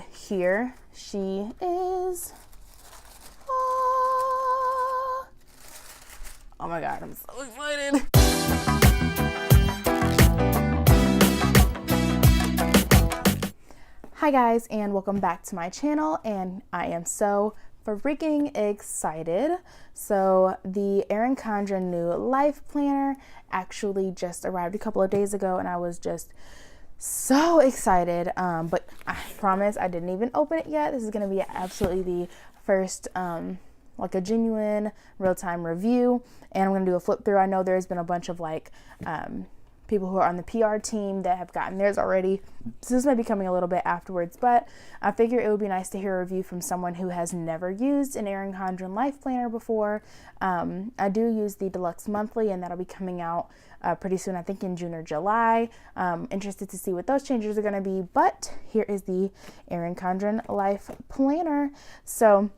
Here she is. Ah. Oh my God, I'm so excited. Hi guys, and welcome back to my channel, and I am so freaking excited. So the Erin Condren new life planner actually just arrived a couple of days ago, and I was just so excited. But I promise I didn't even open it yet. This is going to be absolutely the first like a genuine real-time review, and I'm going to do a flip through. I know there's been a bunch of like people who are on the PR team that have gotten theirs already, so this may be coming a little bit afterwards, but I figure it would be nice to hear a review from someone who has never used an Erin Condren life planner before. I do use the Deluxe Monthly, and that'll be coming out pretty soon, I think in June or July. Interested to see what those changes are going to be, but here is the Erin Condren life planner. So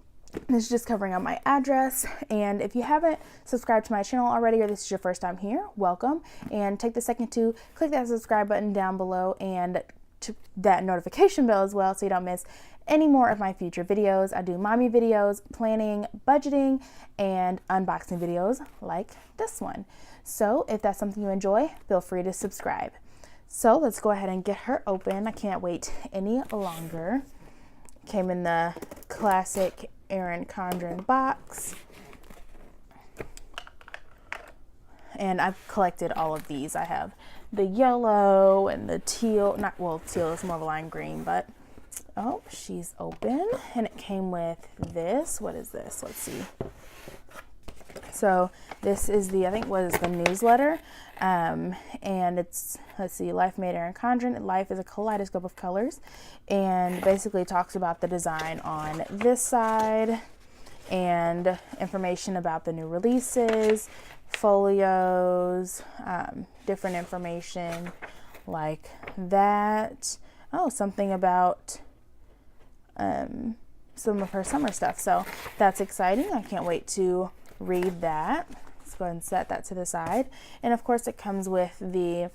this is just covering up my address, and if you haven't subscribed to my channel already, or this is your first time here, welcome, and take the second to click that subscribe button down below and to that notification bell as well, so you don't miss any more of my future videos. I do mommy videos, planning, budgeting, and unboxing videos like this one. So if that's something you enjoy, feel free to subscribe. So let's go ahead and get her open. I can't wait any longer. Came in the classic Erin Condren box, and I've collected all of these. I have the yellow and the teal, teal is more of a lime green, but oh, she's open, and it came with this. What is this? Let's see. So this is the, I think what is the newsletter, and it's, let's see, Life Made Erin Condren. Life is a kaleidoscope of colors, and basically talks about the design on this side and information about the new releases, folios, different information like that. Oh, something about some of her summer stuff. So that's exciting. I can't wait to read that. Let's go ahead and set that to the side. And of course it comes with the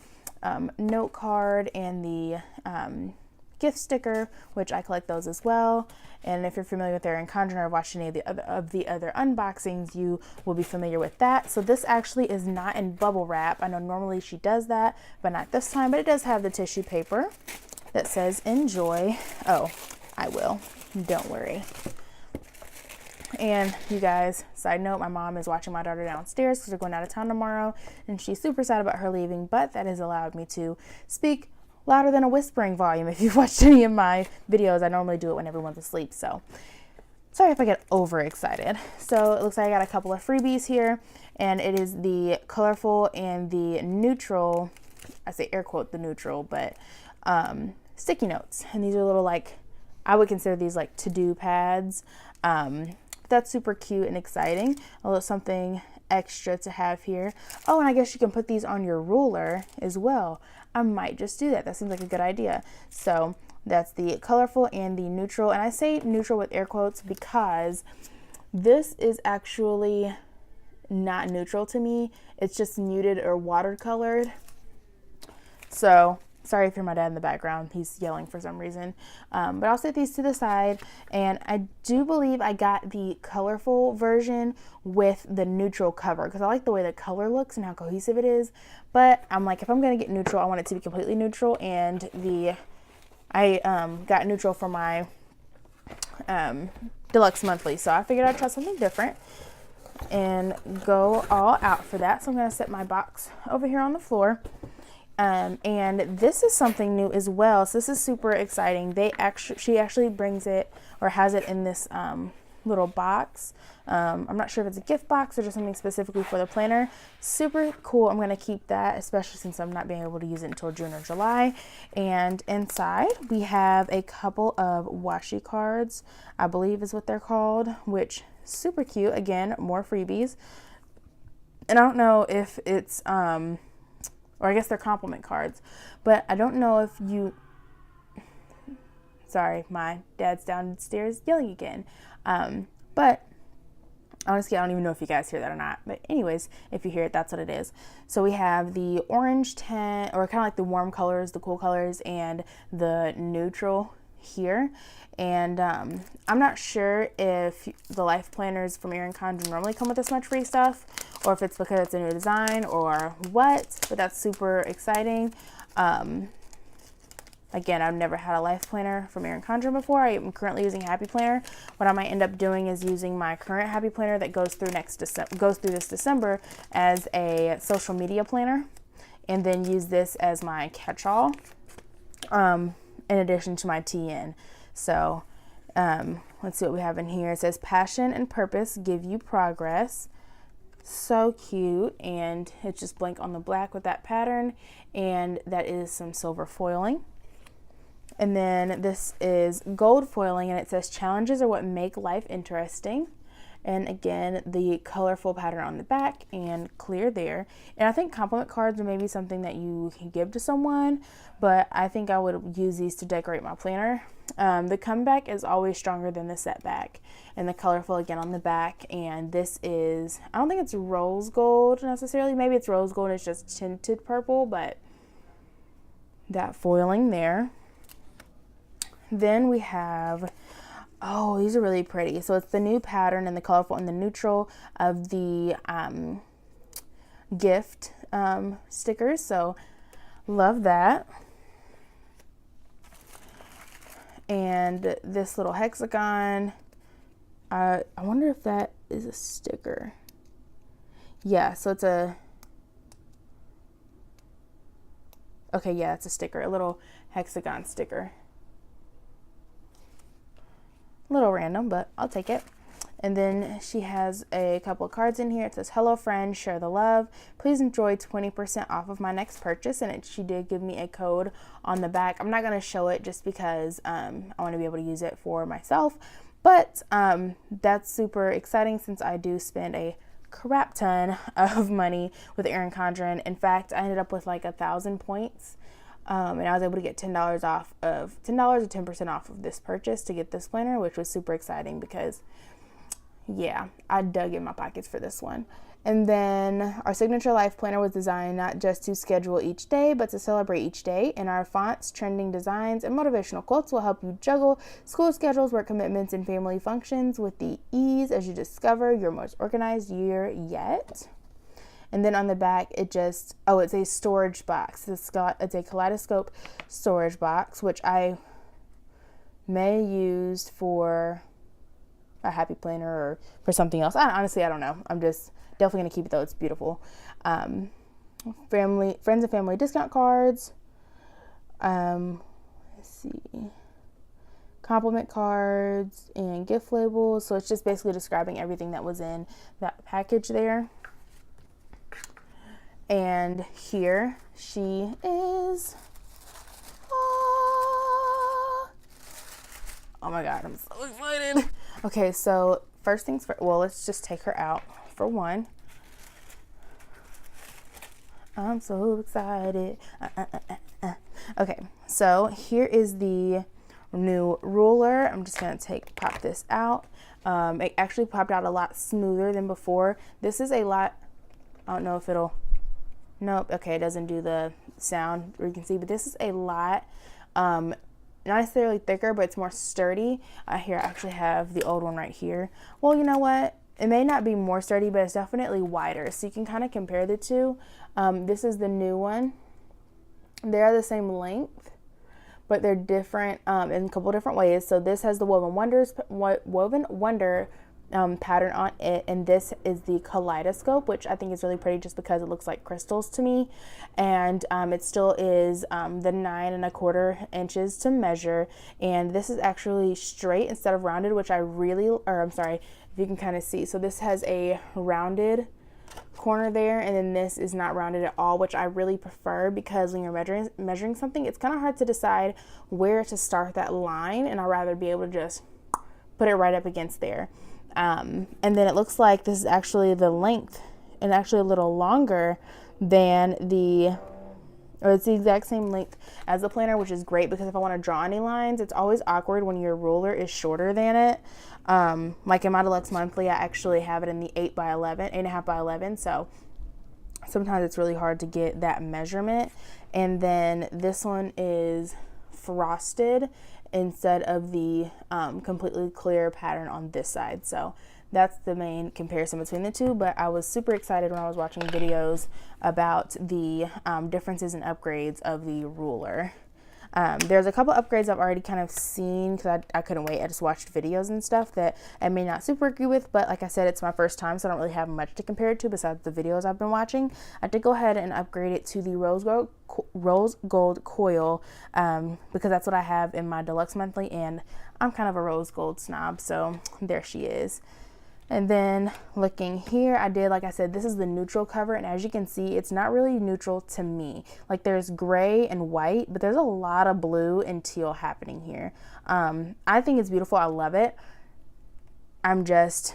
note card and the gift sticker, which I collect those as well. And if you're familiar with Erin Condren or watched any of the other unboxings, you will be familiar with that. So this actually is not in bubble wrap. I know normally she does that, but not this time. But it does have the tissue paper that says enjoy. Oh, I will. Don't worry. And you guys, side note, my mom is watching my daughter downstairs because we're going out of town tomorrow, and she's super sad about her leaving, but that has allowed me to speak louder than a whispering volume. If you've watched any of my videos, I normally do it when everyone's asleep, so sorry if I get overexcited. So it looks like I got a couple of freebies here, and it is the colorful and the neutral, I say air quote the neutral, but sticky notes. And these are little, like, I would consider these like to-do pads. That's super cute and exciting. A little something extra to have here. Oh, and I guess you can put these on your ruler as well. I might just do that. That seems like a good idea. So that's the colorful and the neutral. And I say neutral with air quotes because this is actually not neutral to me. It's just muted or watercolored. So sorry if you're my dad in the background, he's yelling for some reason. But I'll set these to the side, and I do believe I got the colorful version with the neutral cover because I like the way the color looks and how cohesive it is. But I'm like, if I'm gonna get neutral, I want it to be completely neutral, and I got neutral for my Deluxe Monthly, so I figured I'd try something different and go all out for that. So I'm gonna set my box over here on the floor. And this is something new as well, so this is super exciting. She actually brings it, or has it in this little box. I'm not sure if it's a gift box or just something specifically for the planner. Super cool. I'm going to keep that, especially since I'm not being able to use it until June or July. And inside we have a couple of washi cards, I believe is what they're called, which super cute. Again, more freebies. And I don't know if it's or I guess they're compliment cards, but I don't know if you, sorry, my dad's downstairs yelling again. But honestly, I don't even know if you guys hear that or not. But anyways, if you hear it, that's what it is. So we have the orange tint, or kind of like the warm colors, the cool colors, and the neutral here. And I'm not sure if the life planners from Erin Condren normally come with this much free stuff, or if it's because it's a new design or what, but that's super exciting. Again, I've never had a life planner from Erin Condren before. I am currently using Happy Planner. What I might end up doing is using my current Happy Planner that goes through this December as a social media planner, and then use this as my catch-all in addition to my TN. So let's see what we have in here. It says passion and purpose give you progress. So cute, and it's just blank on the black with that pattern, and that is some silver foiling. And then this is gold foiling, and it says challenges are what make life interesting. And again, the colorful pattern on the back and clear there. And I think compliment cards are maybe something that you can give to someone, but I think I would use these to decorate my planner. The comeback is always stronger than the setback. And the colorful again on the back. And this is, I don't think it's rose gold necessarily. Maybe it's rose gold, it's just tinted purple, but that foiling there. Then we have, oh, these are really pretty. So it's the new pattern and the colorful and the neutral of the gift stickers. So love that. And this little hexagon, I wonder if that is a sticker. Yeah, so it's a, okay, yeah, it's a sticker, a little hexagon sticker. A little random, but I'll take it. And then she has a couple of cards in here. It says, hello friend, share the love. Please enjoy 20% off of my next purchase. And she did give me a code on the back. I'm not going to show it just because I want to be able to use it for myself. But that's super exciting since I do spend a crap ton of money with Erin Condren. In fact, I ended up with like 1,000 points. And I was able to get $10 or 10% off of this purchase to get this planner, which was super exciting because, yeah, I dug in my pockets for this one. And then our signature life planner was designed not just to schedule each day, but to celebrate each day. And our fonts, trending designs, and motivational quotes will help you juggle school schedules, work commitments, and family functions with the ease as you discover your most organized year yet. And then on the back, it just, oh, it's a storage box. It's a kaleidoscope storage box, which I may use for a happy planner or for something else. Honestly, I don't know. I'm just definitely going to keep it though. It's beautiful. Friends and family discount cards. Let's see. Compliment cards and gift labels. So it's just basically describing everything that was in that package there. And here she is. Oh my God, I'm so excited. Okay, so first things first, well, let's just take her out for one. I'm so excited. Okay, so here is the new ruler. I'm just gonna pop this out. It actually popped out a lot smoother than before. This is a lot, I don't know if it'll, nope, okay, it doesn't do the sound where you can see, but this is a lot, not necessarily thicker, but it's more sturdy. Here, I actually have the old one right here. Well, you know what? It may not be more sturdy, but it's definitely wider, so you can kind of compare the two. This is the new one. They're the same length, but they're different in a couple different ways. So this has the Woven Wonder pattern on it, and this is the kaleidoscope, which I think is really pretty just because it looks like crystals to me. And it still is the 9¼ inches to measure, and this is actually straight instead of rounded, which I'm sorry if you can kind of see. So this has a rounded corner there, and then this is not rounded at all, which I really prefer because when you're measuring something, it's kind of hard to decide where to start that line, and I'd rather be able to just put it right up against there. And then it looks like this is actually the length and actually a little longer than it's the exact same length as the planner, which is great because if I want to draw any lines, it's always awkward when your ruler is shorter than it. Like in my Deluxe Monthly, I actually have it in the 8.5 by 11. So sometimes it's really hard to get that measurement. And then this one is frosted, instead of the completely clear pattern on this side. So that's the main comparison between the two, but I was super excited when I was watching videos about the differences and upgrades of the ruler. There's a couple upgrades I've already kind of seen because I couldn't wait. I just watched videos and stuff that I may not super agree with, but like I said, it's my first time, so I don't really have much to compare it to besides the videos I've been watching. I did go ahead and upgrade it to the rose gold coil because that's what I have in my Deluxe Monthly, and I'm kind of a rose gold snob, so there she is. And then looking here, I did, like I said, this is the neutral cover, and as you can see, it's not really neutral to me. Like there's gray and white, but there's a lot of blue and teal happening here. I think it's beautiful. I love it. I'm just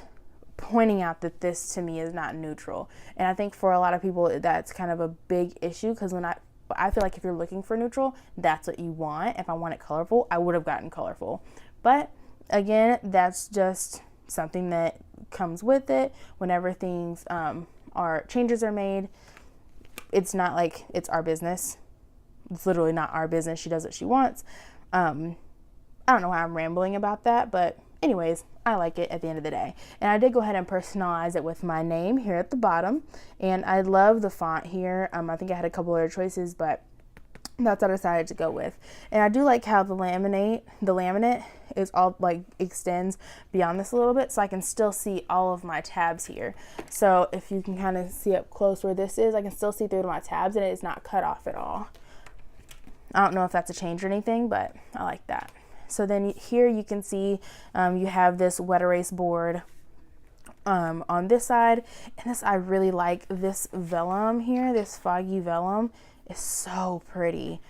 pointing out that this to me is not neutral. And I think for a lot of people, that's kind of a big issue because I feel like if you're looking for neutral, that's what you want. If I want it colorful, I would have gotten colorful. But again, that's just something that comes with it whenever things changes are made. It's not like it's our business. It's literally not our business. She does what she wants. I don't know why I'm rambling about that, but anyways, I like it at the end of the day. And I did go ahead and personalize it with my name here at the bottom, and I love the font here. I think I had a couple other choices, but that's what I decided to go with. And I do like how the laminate is all like extends beyond this a little bit, so I can still see all of my tabs here. So if you can kind of see up close where this is, I can still see through to my tabs, and it is not cut off at all. I don't know if that's a change or anything, but I like that. So then here you can see you have this wet erase board on this side, and this, I really like this vellum here. This foggy vellum is so pretty.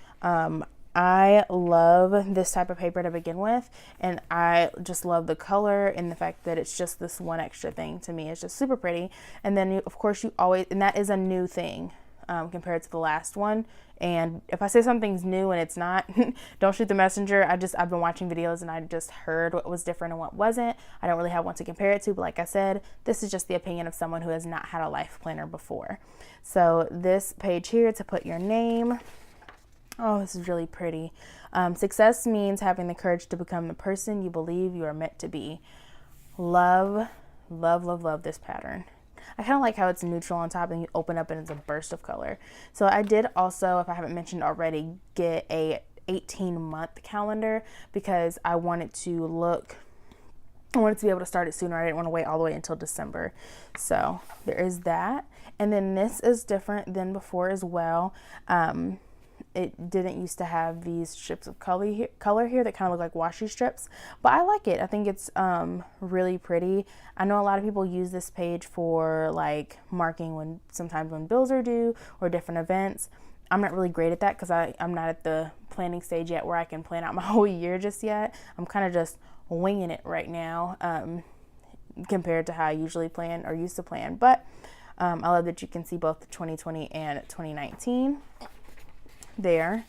I love this type of paper to begin with, and I just love the color and the fact that it's just this one extra thing. To me, it's just super pretty. And then of course you always, and that is a new thing compared to the last one. And if I say something's new and it's not, don't shoot the messenger. I've been watching videos and I just heard what was different and what wasn't. I don't really have one to compare it to, but like I said, this is just the opinion of someone who has not had a life planner before. So this page here to put your name. Oh, this is really pretty. Success means having the courage to become the person you believe you are meant to be. Love, love, love, love this pattern. I kind of like how it's neutral on top and you open up and it's a burst of color. So I did also, if I haven't mentioned already, get a 18-month calendar because I wanted to be able to start it sooner. I didn't want to wait all the way until December. So there is that. And then this is different than before as well. It didn't used to have these strips of color here that kind of look like washi strips, but I like it. I think it's really pretty. I know a lot of people use this page for like marking sometimes when bills are due or different events. I'm not really great at that because I'm not at the planning stage yet where I can plan out my whole year just yet. I'm kind of just winging it right now compared to how I usually plan or used to plan. But I love that you can see both 2020 and 2019 there,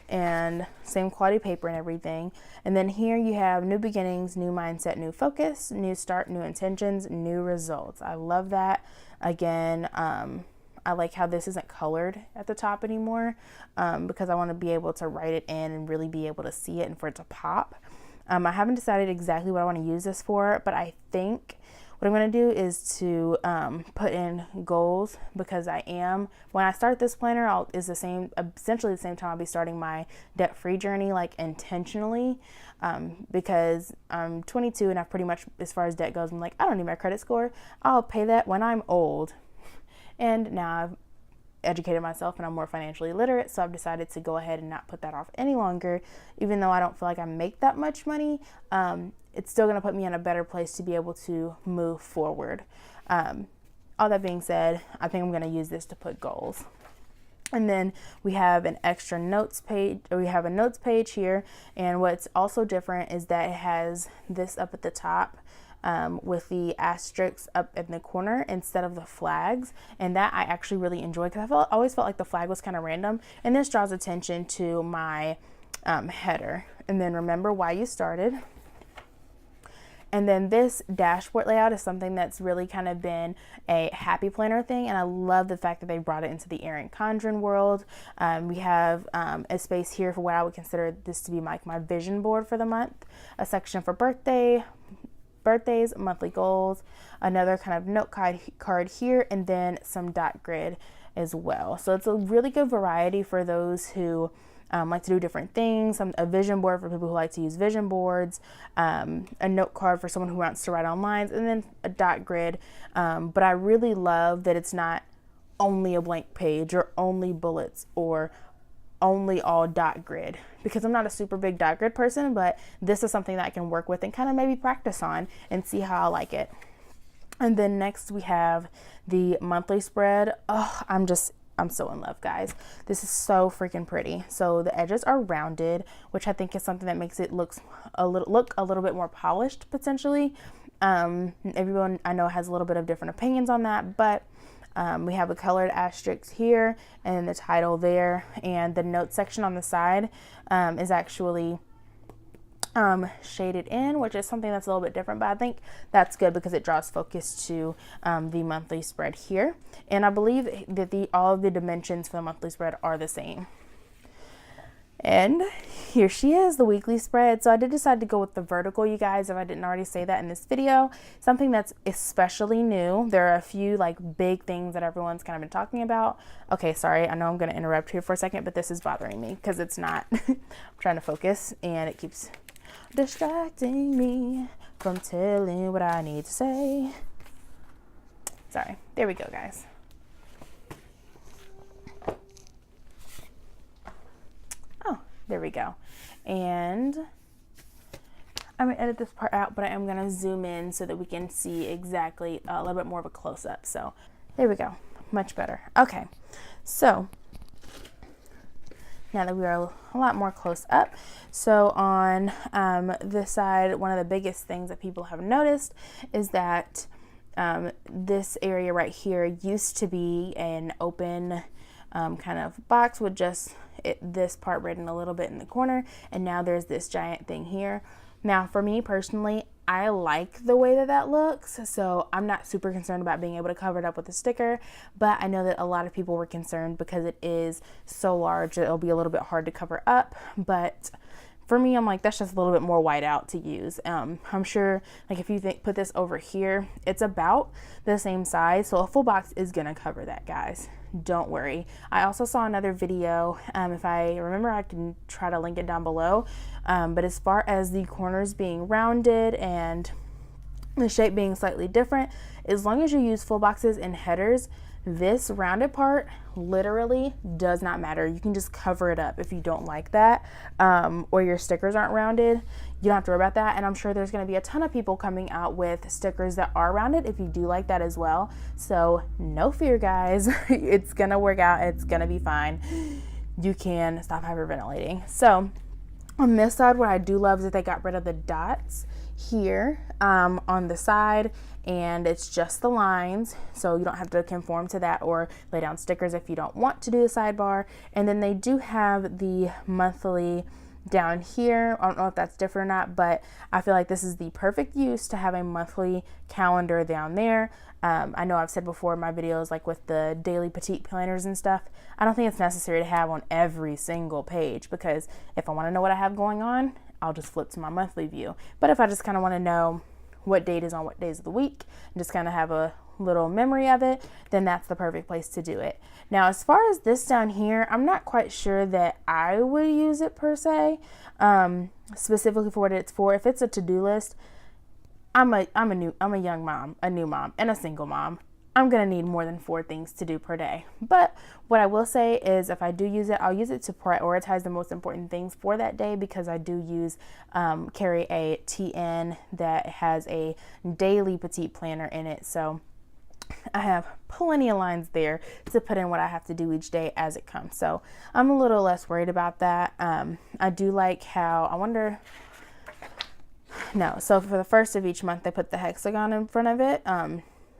and same quality paper and everything. And then here you have new beginnings, new mindset, new focus, new start, new intentions, new results. I love that. Again, I like how this isn't colored at the top anymore because I want to be able to write it in and really be able to see it and for it to pop. I haven't decided exactly what I want to use this for, but I think what I'm going to do is to put in goals because when I start this planner, essentially the same time I'll be starting my debt-free journey, like intentionally, because I'm 22 and I've pretty much, as far as debt goes, I'm like, I don't need my credit score. I'll pay that when I'm old. And now I've educated myself and I'm more financially literate, so I've decided to go ahead and not put that off any longer. Even though I don't feel like I make that much money, it's still going to put me in a better place to be able to move forward. All that being said, I think I'm going to use this to put goals. And then we have an extra notes page, or we have a notes page here. And what's also different is that it has this up at the top with the asterisks up in the corner instead of the flags. And that I actually really enjoy because I always felt like the flag was kind of random. And this draws attention to my header. And then remember why you started. And then this dashboard layout is something that's really kind of been a happy planner thing, and I love the fact that they brought it into the Erin Condren world. We have a space here for what I would consider this to be like my vision board for the month, a section for birthdays, monthly goals, another kind of note card here, and then some dot grid as well. So it's a really good variety for those who like to do different things. A vision board for people who like to use vision boards, a note card for someone who wants to write on lines, and then a dot grid. But I really love that it's not only a blank page or only bullets or only all dot grid, because I'm not a super big dot grid person, but this is something that I can work with and kind of maybe practice on and see how I like it. And then next we have the monthly spread. Oh, I'm so in love, guys. This is so freaking pretty. So the edges are rounded, which I think is something that makes it look a little bit more polished potentially. Everyone I know has a little bit of different opinions on that, but we have a colored asterisk here and the title there, and the note section on the side is actually shaded in, which is something that's a little bit different, but I think that's good because it draws focus to the monthly spread here. And I believe that all of the dimensions for the monthly spread are the same. And here she is, the weekly spread. So I did decide to go with the vertical, you guys, if I didn't already say that in this video. Something that's especially new. There are a few like big things that everyone's kind of been talking about. Okay, sorry, I know I'm going to interrupt here for a second, but this is bothering me because it's not, I'm trying to focus and it keeps distracting me from telling what I need to say. Sorry, there we go, guys. There we go. And I'm gonna edit this part out, but I am gonna zoom in so that we can see exactly a little bit more of a close-up. So there we go, much better. Okay, so now that we are a lot more close up, so on this side, one of the biggest things that people have noticed is that this area right here used to be an open kind of box with just this part written a little bit in the corner, and now there's this giant thing here. Now for me personally, I like the way that looks, so I'm not super concerned about being able to cover it up with a sticker, but I know that a lot of people were concerned because it is so large that it'll be a little bit hard to cover up. But for me, I'm like, that's just a little bit more white out to use. I'm sure like if you put this over here, it's about the same size, so a full box is gonna cover that, guys. Don't worry. I also saw another video, if I remember I can try to link it down below, but as far as the corners being rounded and the shape being slightly different, as long as you use full boxes and headers, this rounded part literally does not matter. You can just cover it up if you don't like that, or your stickers aren't rounded. You don't have to worry about that. And I'm sure there's going to be a ton of people coming out with stickers that are rounded if you do like that as well. So no fear, guys. It's going to work out. It's going to be fine. You can stop hyperventilating. So on this side, what I do love is that they got rid of the dots here on the side, and it's just the lines, so you don't have to conform to that or lay down stickers if you don't want to do the sidebar. And then they do have the monthly down here. I don't know if that's different or not, but I feel like this is the perfect use to have a monthly calendar down there. I know I've said before in my videos, like with the daily petite planners and stuff, I don't think it's necessary to have on every single page, because if I want to know what I have going on, I'll just flip to my monthly view. But if I just kind of want to know what date is on what days of the week and just kind of have a little memory of it, then that's the perfect place to do it. Now, as far as this down here, I'm not quite sure that I would use it per se, specifically for what it's for. If it's a to-do list, I'm a young mom, a new mom, and a single mom. I'm gonna need more than 4 things to do per day. But what I will say is, if I do use it, I'll use it to prioritize the most important things for that day, because I do carry a TN that has a daily petite planner in it. So I have plenty of lines there to put in what I have to do each day as it comes. So I'm a little less worried about that. I do like how, so for the first of each month, they put the hexagon in front of it.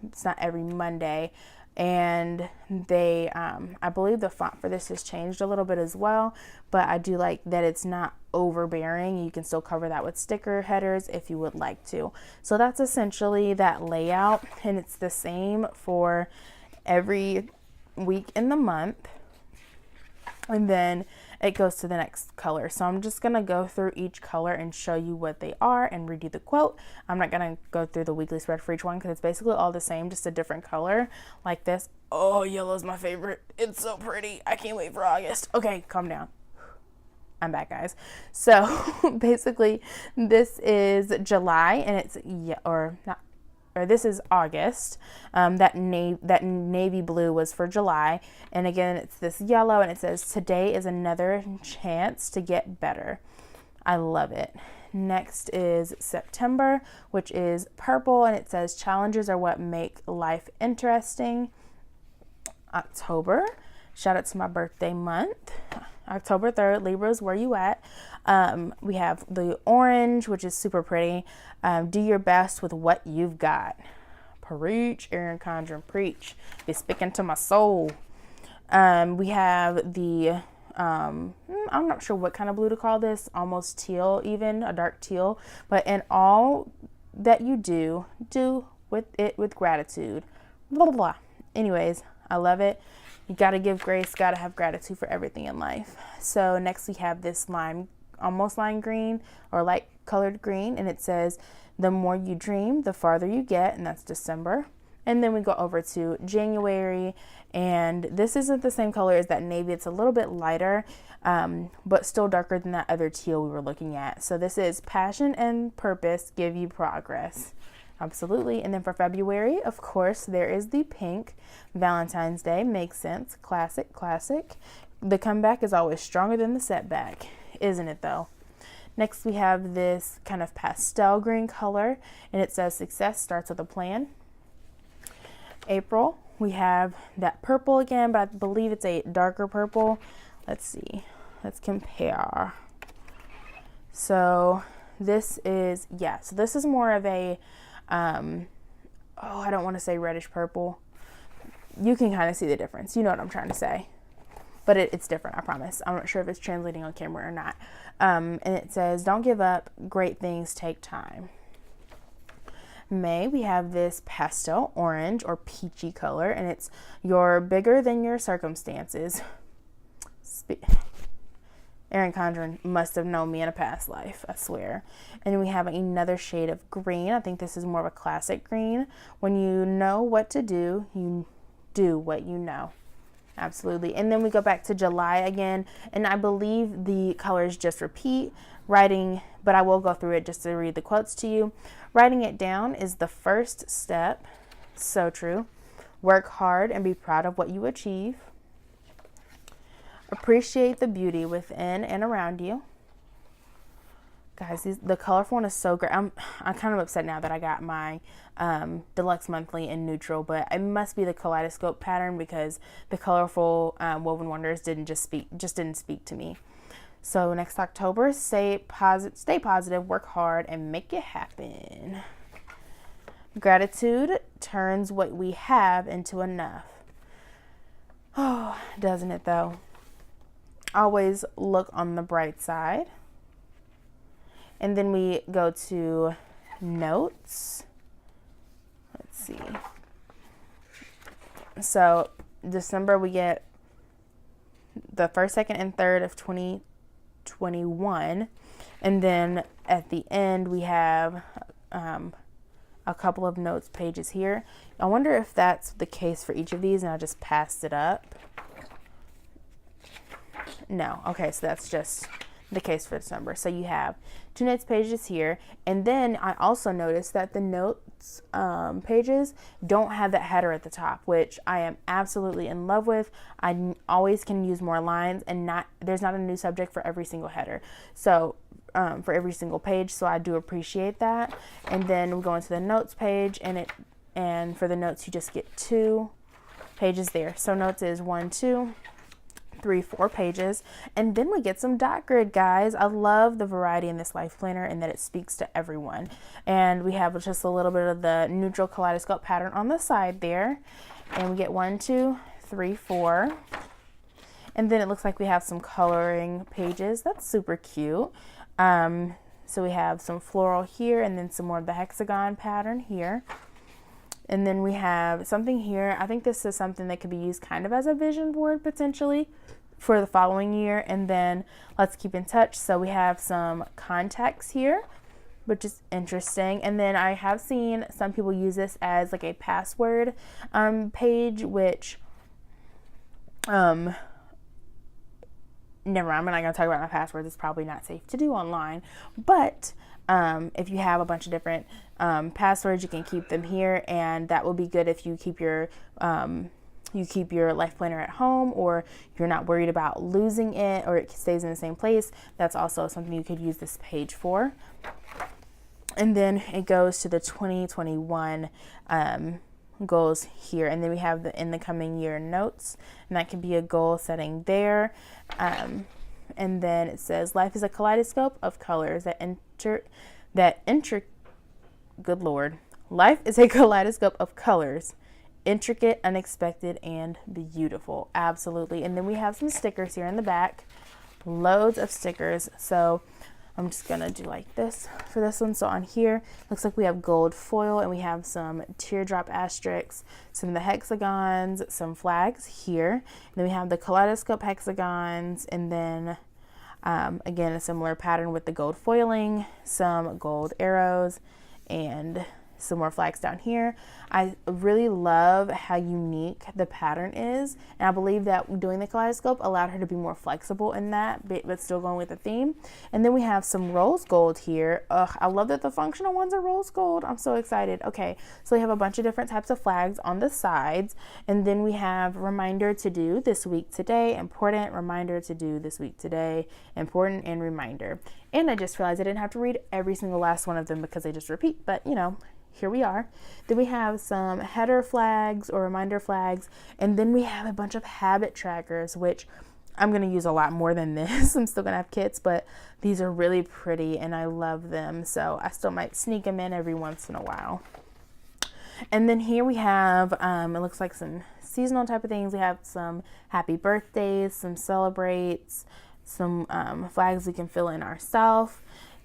It's not every Monday. And they, I believe the font for this has changed a little bit as well, but I do like that it's not overbearing. You can still cover that with sticker headers if you would like to. So that's essentially that layout, and it's the same for every week in the month. And then it goes to the next color. So I'm just gonna go through each color and show you what they are and read you the quote. I'm not gonna go through the weekly spread for each one because it's basically all the same, just a different color like this. Oh, yellow's my favorite. It's so pretty. I can't wait for August. Okay, calm down. I'm back, guys. So basically this is July, and it's, this is August. That navy blue was for July. And again, it's this yellow, and it says, today is another chance to get better. I love it. Next is September, which is purple, and it says, challenges are what make life interesting. October, shout out to my birthday month. October 3rd, Libras, where you at? We have the orange, which is super pretty. Do your best with what you've got. Preach, Erin, Condren, preach. Be speaking to my soul. We have the, I'm not sure what kind of blue to call this, almost teal even, a dark teal. But in all that you do with it with gratitude. Blah, blah, blah. Anyways, I love it. You got to give grace, got to have gratitude for everything in life. So next we have this almost lime green or light colored green, and it says, the more you dream, the farther you get, and that's December. And then we go over to January, and this isn't the same color as that navy. It's a little bit lighter, but still darker than that other teal we were looking at. So this is passion and purpose give you progress. Absolutely. And then for February, of course, there is the pink. Valentine's Day makes sense. Classic, classic. The comeback is always stronger than the setback, isn't it though? Next, we have this kind of pastel green color, and it says success starts with a plan. April, we have that purple again, but I believe it's a darker purple. Let's see. Let's compare. So this is, so this is more of a, I don't want to say reddish purple. You can kind of see the difference. You know what I'm trying to say. But it's different, I promise. I'm not sure if it's translating on camera or not. And it says, don't give up. Great things take time. May, we have this pastel orange or peachy color, and it's you're bigger than your circumstances. Erin Condren must have known me in a past life, I swear. And we have another shade of green. I think this is more of a classic green. When you know what to do, you do what you know. Absolutely. And then we go back to July again, and I believe the colors just repeat. Writing, but I will go through it just to read the quotes to you. Writing it down is the first step. So true. Work hard and be proud of what you achieve. Appreciate the beauty within and around you. Guys, the colorful one is so great. I'm kind of upset now that I got my Deluxe Monthly in neutral, but it must be the kaleidoscope pattern because the colorful Woven Wonders didn't speak to me. So next October, stay positive, work hard, and make it happen. Gratitude turns what we have into enough. Oh, doesn't it though? Always look on the bright side. And then we go to notes. Let's see. So December, we get the 1st, 2nd, and 3rd of 2021. And then at the end, we have a couple of notes pages here. I wonder if that's the case for each of these, and I just passed it up. No. Okay, so that's just the case for December. So you have 2 notes pages here, and then I also noticed that the notes pages don't have that header at the top, which I am absolutely in love with. I always can use more lines, and there's not a new subject for every single header, so for every single page, so I do appreciate that. And then we go into the notes page, and for the notes you just get 2 pages there. So notes is 1, 2, 3, 4 pages, and then we get some dot grid, guys. I love the variety in this life planner and that it speaks to everyone. And we have just a little bit of the neutral kaleidoscope pattern on the side there, and we get 1, 2, 3, 4, And then it looks like we have some coloring pages. That's super cute. So we have some floral here and then some more of the hexagon pattern here. And then we have something here. I think this is something that could be used kind of as a vision board potentially for the following year. And then let's keep in touch. So we have some contacts here, which is interesting. And then I have seen some people use this as like a password page, which never mind, I'm not going to talk about my passwords. It's probably not safe to do online. But if you have a bunch of different passwords, you can keep them here, and that will be good if you keep your life planner at home, or you're not worried about losing it or it stays in the same place. That's also something you could use this page for. And then it goes to the 2021 goals here, and then we have the in the coming year notes, and that can be a goal setting there. And then it says life is a kaleidoscope of colors good Lord, life is a kaleidoscope of colors, intricate, unexpected, and beautiful. Absolutely. And then we have some stickers here in the back, loads of stickers. So I'm just gonna do like this for this one. So on here, looks like we have gold foil, and we have some teardrop asterisks, some of the hexagons, some flags here. And then we have the kaleidoscope hexagons, and then again, a similar pattern with the gold foiling, some gold arrows, and some more flags down here. I really love how unique the pattern is, and I believe that doing the kaleidoscope allowed her to be more flexible in that, but still going with the theme. And then we have some rose gold here. Ugh, I love that the functional ones are rose gold. I'm so excited. Okay, so we have a bunch of different types of flags on the sides, and then we have reminder to do this week today, important, reminder to do this week today, important, and reminder. And I just realized I didn't have to read every single last one of them because they just repeat, but you know, here we are. Then we have some header flags or reminder flags, and then we have a bunch of habit trackers, which I'm going to use a lot more than this. I'm still going to have kits, but these are really pretty and I love them, so I still might sneak them in every once in a while. And then here we have it looks like some seasonal type of things. We have some happy birthdays, some celebrates, some flags we can fill in ourselves,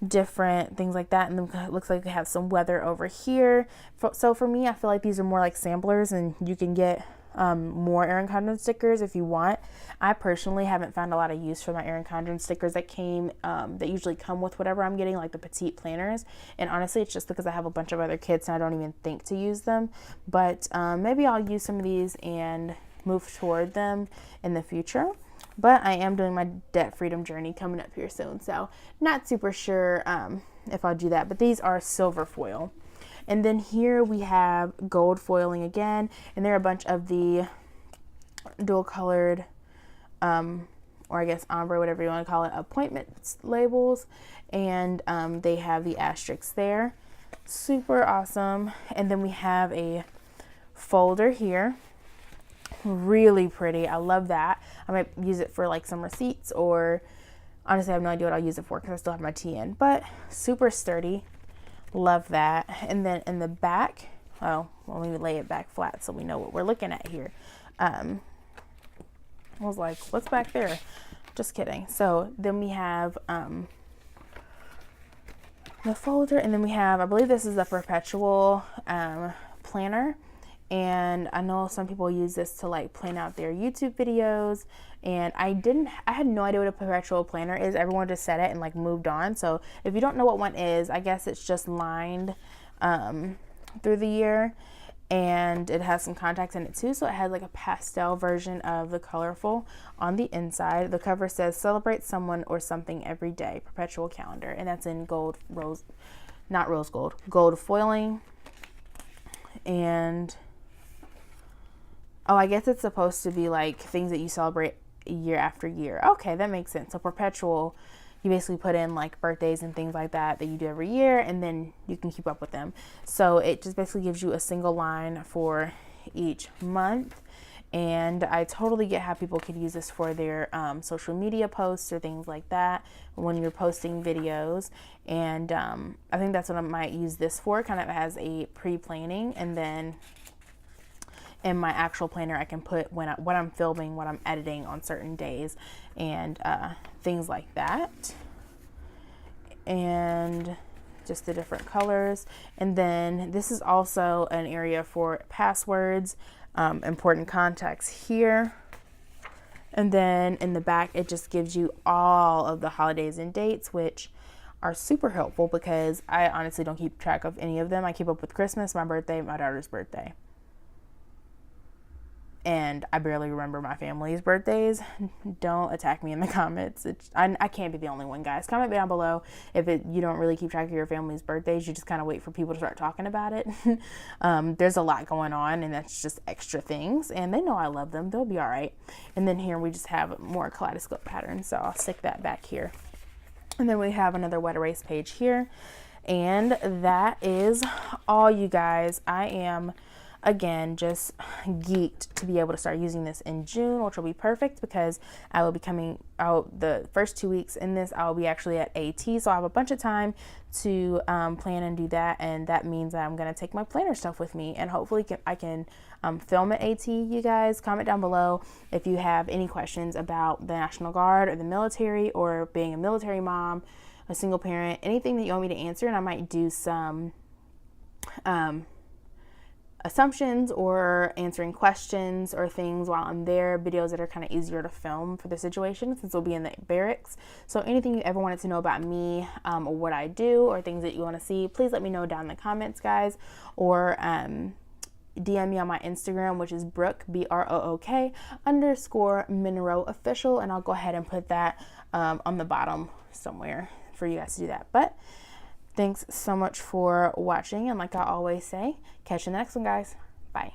different things like that. And then it looks like we have some weather over here. So for me, I feel like these are more like samplers, and you can get more Erin Condren stickers if you want. I personally haven't found a lot of use for my Erin Condren stickers that usually come with whatever I'm getting, like the petite planners. And honestly, it's just because I have a bunch of other kits and I don't even think to use them. But maybe I'll use some of these and move toward them in the future. But I am doing my debt freedom journey coming up here soon, so not super sure if I'll do that. But these are silver foil. And then here we have gold foiling again, and there are a bunch of the dual colored, or I guess ombre, whatever you want to call it, appointment labels. And they have the asterisks there. Super awesome. And then we have a folder here. Really pretty. I love that. I might use it for like some receipts, or honestly I have no idea what I'll use it for because I still have my tea in, but super sturdy. Love that. And then in the back, let me lay it back flat so we know what we're looking at here. I was like, what's back there? Just kidding. So then we have the folder, and then we have, I believe this is the perpetual planner. And I know some people use this to like plan out their YouTube videos, and I had no idea what a perpetual planner is. Everyone just said it and like moved on. So if you don't know what one is, I guess it's just lined through the year, and it has some contacts in it too. So it has like a pastel version of the colorful on the inside. The cover says celebrate someone or something every day, perpetual calendar, and that's in gold foiling. And I guess it's supposed to be like things that you celebrate year after year. Okay, that makes sense. So perpetual, you basically put in like birthdays and things like that you do every year, and then you can keep up with them. So it just basically gives you a single line for each month. And I totally get how people could use this for their social media posts or things like that when you're posting videos. And I think that's what I might use this for, kind of as a pre-planning. And then in my actual planner, I can put what I'm filming, what I'm editing on certain days, and things like that. And just the different colors. And then this is also an area for passwords, important contacts here. And then in the back, it just gives you all of the holidays and dates, which are super helpful because I honestly don't keep track of any of them. I keep up with Christmas, my birthday, my daughter's birthday. And I barely remember my family's birthdays. Don't attack me in the comments. I can't be the only one, guys. Comment down below if you don't really keep track of your family's birthdays. You just kind of wait for people to start talking about it. There's a lot going on, and that's just extra things. And they know I love them. They'll be all right. And then here we just have more kaleidoscope patterns. So I'll stick that back here. And then we have another wet erase page here. And that is all, you guys. I am, again, just geeked to be able to start using this in June, which will be perfect because I will be coming out the first 2 weeks in this. I will be actually at AT, so I have a bunch of time to plan and do that, and that means that I'm going to take my planner stuff with me, and hopefully I can film at AT, you guys. Comment down below if you have any questions about the National Guard or the military or being a military mom, a single parent, anything that you want me to answer, and I might do some assumptions or answering questions or things while I'm there, videos that are kind of easier to film for the situation since we'll be in the barracks. So anything you ever wanted to know about me or what I do or things that you want to see, please let me know down in the comments, guys, or DM me on my Instagram, which is Brooke, BROOK _Monroe official, and I'll go ahead and put that on the bottom somewhere for you guys to do that. But thanks so much for watching, and like I always say, catch you in the next one, guys. Bye.